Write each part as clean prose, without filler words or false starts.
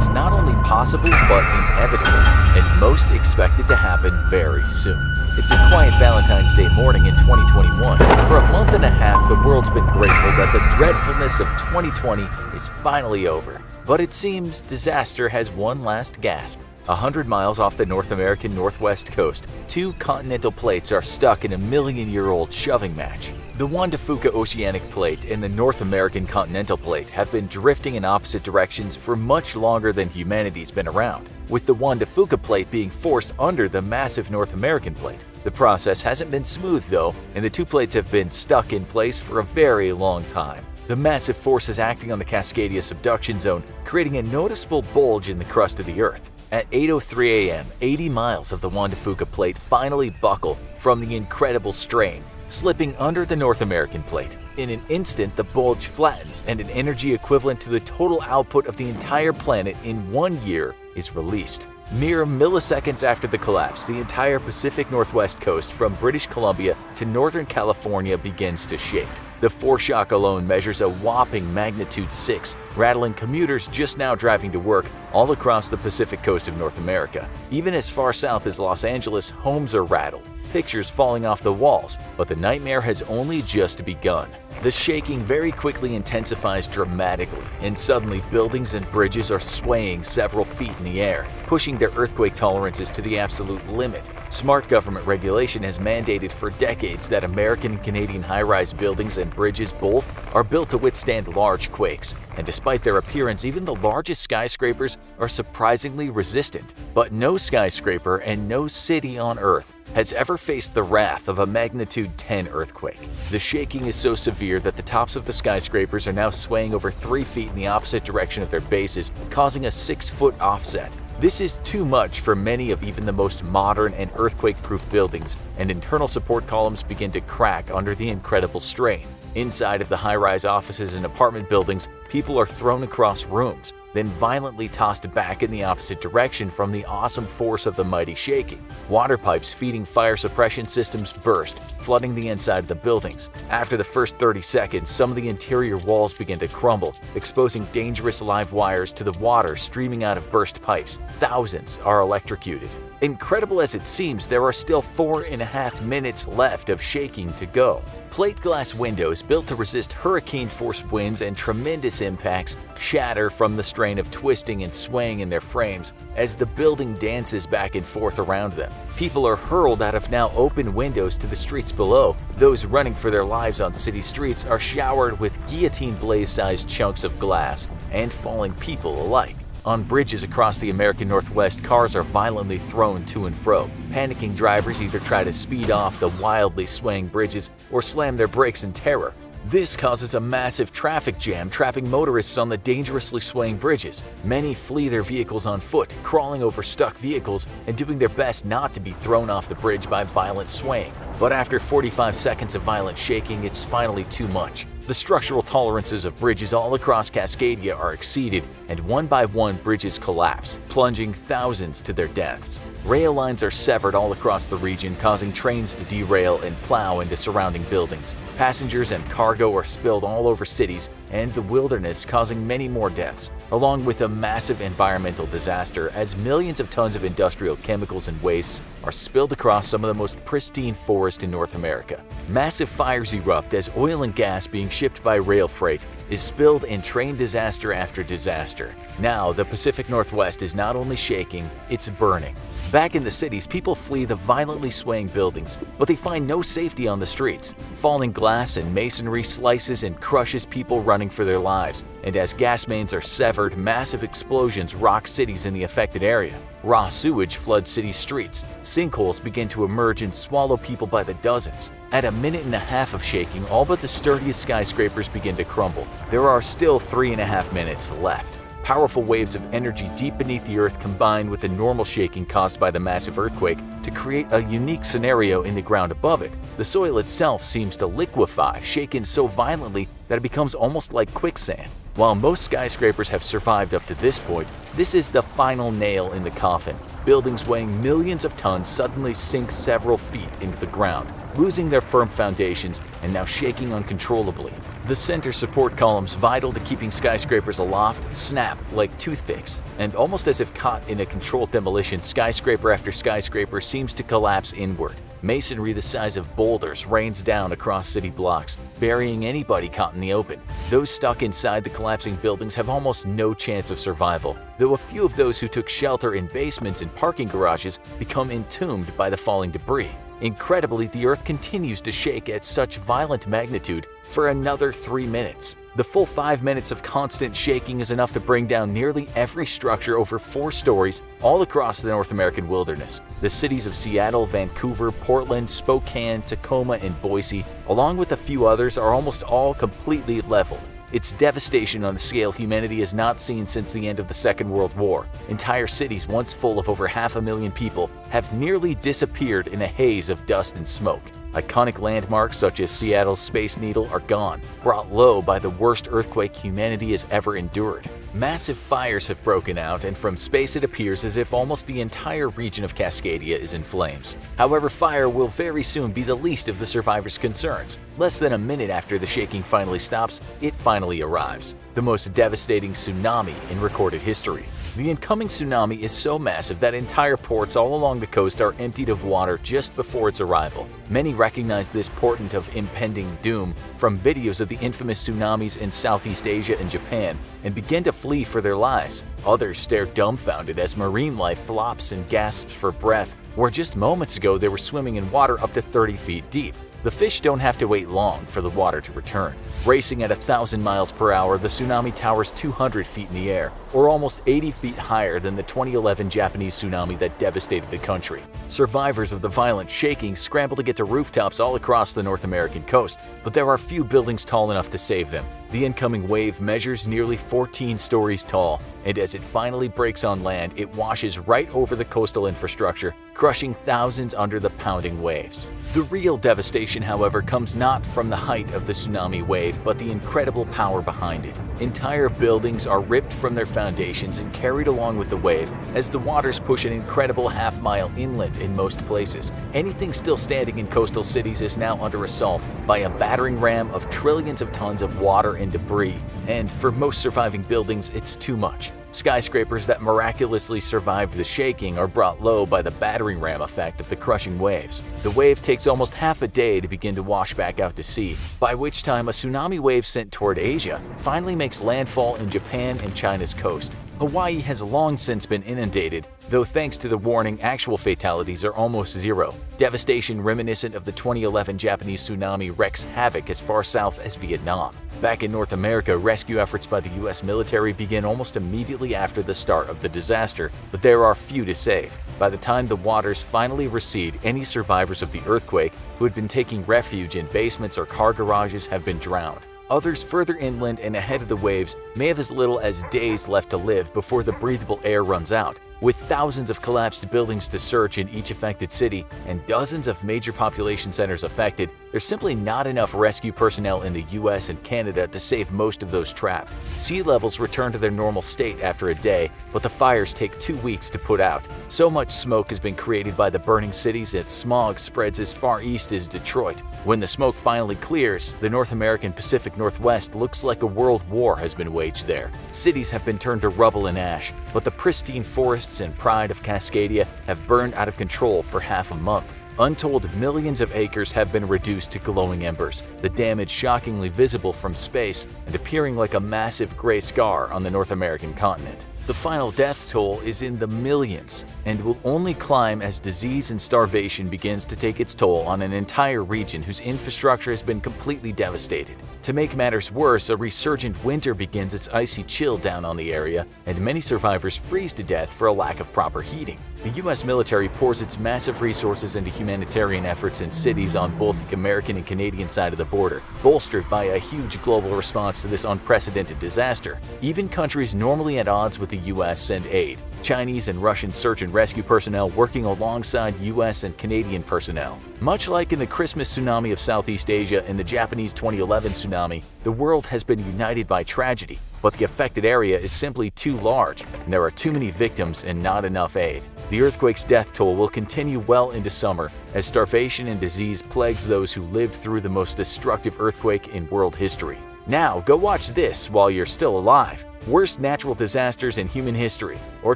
is not only possible but inevitable, and most expected to happen very soon. It's a quiet Valentine's Day morning in 2021. For a month and a half, the world's been grateful that the dreadfulness of 2020 is finally over. But it seems disaster has one last gasp. 100 miles off the North American northwest coast, two continental plates are stuck in a million-year-old shoving match. The Juan de Fuca Oceanic Plate and the North American Continental Plate have been drifting in opposite directions for much longer than humanity's been around, with the Juan de Fuca Plate being forced under the massive North American Plate. The process hasn't been smooth though, and the two plates have been stuck in place for a very long time. The massive force is acting on the Cascadia subduction zone, creating a noticeable bulge in the crust of the Earth. At 8:03 a.m., 80 miles of the Juan de Fuca Plate finally buckle from the incredible strain, slipping under the North American Plate. In an instant, the bulge flattens, and an energy equivalent to the total output of the entire planet in 1 year is released. Mere milliseconds after the collapse, the entire Pacific Northwest coast from British Columbia to Northern California begins to shake. The foreshock alone measures a whopping magnitude 6, rattling commuters just now driving to work all across the Pacific coast of North America. Even as far south as Los Angeles, homes are rattled, pictures falling off the walls, but the nightmare has only just begun. The shaking very quickly intensifies dramatically, and suddenly buildings and bridges are swaying several feet in the air, pushing their earthquake tolerances to the absolute limit. Smart government regulation has mandated for decades that American and Canadian high-rise buildings and bridges both are built to withstand large quakes, and despite their appearance, even the largest skyscrapers are surprisingly resistant. But no skyscraper and no city on Earth has ever faced the wrath of a magnitude 10 earthquake. The shaking is so severe that the tops of the skyscrapers are now swaying over 3 feet in the opposite direction of their bases, causing a 6-foot offset. This is too much for many of even the most modern and earthquake-proof buildings, and internal support columns begin to crack under the incredible strain. Inside of the high-rise offices and apartment buildings, people are thrown across rooms, then violently tossed back in the opposite direction from the awesome force of the mighty shaking. Water pipes feeding fire suppression systems burst, flooding the inside of the buildings. After the first 30 seconds, some of the interior walls begin to crumble, exposing dangerous live wires to the water streaming out of burst pipes. Thousands are electrocuted. Incredible as it seems, there are still 4.5 minutes left of shaking to go. Plate glass windows built to resist hurricane-force winds and tremendous impacts shatter from the strain of twisting and swaying in their frames as the building dances back and forth around them. People are hurled out of now open windows to the streets below. Those running for their lives on city streets are showered with guillotine blaze-sized chunks of glass and falling people alike. On bridges across the American Northwest, cars are violently thrown to and fro. Panicking drivers either try to speed off the wildly swaying bridges or slam their brakes in terror. This causes a massive traffic jam, trapping motorists on the dangerously swaying bridges. Many flee their vehicles on foot, crawling over stuck vehicles and doing their best not to be thrown off the bridge by violent swaying. But after 45 seconds of violent shaking, it's finally too much. The structural tolerances of bridges all across Cascadia are exceeded, and one by one bridges collapse, plunging thousands to their deaths. Rail lines are severed all across the region, causing trains to derail and plow into surrounding buildings. Passengers and cargo are spilled all over cities and the wilderness, causing many more deaths, along with a massive environmental disaster as millions of tons of industrial chemicals and wastes are spilled across some of the most pristine forest in North America. Massive fires erupt as oil and gas being shipped by rail freight is spilled in train disaster after disaster. Now, the Pacific Northwest is not only shaking, it's burning. Back in the cities, people flee the violently swaying buildings, but they find no safety on the streets. Falling glass and masonry slices and crushes people running for their lives, and as gas mains are severed, massive explosions rock cities in the affected area. Raw sewage floods city streets. Sinkholes begin to emerge and swallow people by the dozens. At a minute and a half of shaking, all but the sturdiest skyscrapers begin to crumble. There are still 3.5 minutes left. Powerful waves of energy deep beneath the earth combine with the normal shaking caused by the massive earthquake to create a unique scenario in the ground above it. The soil itself seems to liquefy, shaken so violently that it becomes almost like quicksand. While most skyscrapers have survived up to this point, this is the final nail in the coffin. Buildings weighing millions of tons suddenly sink several feet into the ground. losing their firm foundations and now shaking uncontrollably. The center support columns vital to keeping skyscrapers aloft snap like toothpicks, and almost as if caught in a controlled demolition, skyscraper after skyscraper seems to collapse inward. Masonry the size of boulders rains down across city blocks, burying anybody caught in the open. Those stuck inside the collapsing buildings have almost no chance of survival, though a few of those who took shelter in basements and parking garages become entombed by the falling debris. Incredibly, the Earth continues to shake at such violent magnitude for another 3 minutes. The full 5 minutes of constant shaking is enough to bring down nearly every structure over 4 stories all across the North American wilderness. The cities of Seattle, Vancouver, Portland, Spokane, Tacoma, and Boise, along with a few others, are almost all completely leveled. It's devastation on a scale humanity has not seen since the end of the Second World War. Entire cities once full of over 500,000 people have nearly disappeared in a haze of dust and smoke. Iconic landmarks such as Seattle's Space Needle are gone, brought low by the worst earthquake humanity has ever endured. Massive fires have broken out, and from space it appears as if almost the entire region of Cascadia is in flames. However, fire will very soon be the least of the survivors' concerns. Less than a minute after the shaking finally stops, it finally arrives. The most devastating tsunami in recorded history. The incoming tsunami is so massive that entire ports all along the coast are emptied of water just before its arrival. Many recognize this portent of impending doom from videos of the infamous tsunamis in Southeast Asia and Japan and begin to flee for their lives. Others stare dumbfounded as marine life flops and gasps for breath, where just moments ago they were swimming in water up to 30 feet deep. The fish don't have to wait long for the water to return. Racing at 1,000 miles per hour, the tsunami towers 200 feet in the air, or almost 80 feet higher than the 2011 Japanese tsunami that devastated the country. Survivors of the violent shaking scramble to get to rooftops all across the North American coast, but there are few buildings tall enough to save them. The incoming wave measures nearly 14 stories tall, and as it finally breaks on land, it washes right over the coastal infrastructure, crushing thousands under the pounding waves. The real devastation, however, comes not from the height of the tsunami wave, but the incredible power behind it. Entire buildings are ripped from their foundations and carried along with the wave as the waters push an incredible half-mile inland in most places. Anything still standing in coastal cities is now under assault by a battering ram of trillions of tons of water and debris, and for most surviving buildings, it's too much. Skyscrapers that miraculously survived the shaking are brought low by the battering ram effect of the crushing waves. The wave takes almost half a day to begin to wash back out to sea, by which time a tsunami wave sent toward Asia finally makes landfall in Japan and China's coast. Hawaii has long since been inundated, though thanks to the warning, actual fatalities are almost zero. Devastation reminiscent of the 2011 Japanese tsunami wreaks havoc as far south as Vietnam. Back in North America, rescue efforts by the U.S. military begin almost immediately after the start of the disaster, but there are few to save. By the time the waters finally recede, any survivors of the earthquake who had been taking refuge in basements or car garages have been drowned. Others further inland and ahead of the waves may have as little as days left to live before the breathable air runs out. With thousands of collapsed buildings to search in each affected city and dozens of major population centers affected, there's simply not enough rescue personnel in the US and Canada to save most of those trapped. Sea levels return to their normal state after a day, but the fires take 2 weeks to put out. So much smoke has been created by the burning cities that smog spreads as far east as Detroit. When the smoke finally clears, the North American Pacific Northwest looks like a world war has been waged there. Cities have been turned to rubble and ash, but the pristine forests and pride of Cascadia have burned out of control for half a month. Untold millions of acres have been reduced to glowing embers, the damage shockingly visible from space and appearing like a massive gray scar on the North American continent. The final death toll is in the millions and will only climb as disease and starvation begins to take its toll on an entire region whose infrastructure has been completely devastated. To make matters worse, a resurgent winter begins its icy chill down on the area, and many survivors freeze to death for a lack of proper heating. The U.S. military pours its massive resources into humanitarian efforts in cities on both the American and Canadian side of the border, bolstered by a huge global response to this unprecedented disaster. Even countries normally at odds with the U.S. send aid. Chinese and Russian search and rescue personnel working alongside US and Canadian personnel. Much like in the Christmas tsunami of Southeast Asia and the Japanese 2011 tsunami, the world has been united by tragedy, but the affected area is simply too large, and there are too many victims and not enough aid. The earthquake's death toll will continue well into summer as starvation and disease plagues those who lived through the most destructive earthquake in world history. Now, go watch this while you're still alive. Worst natural disasters in human history, or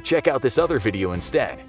check out this other video instead.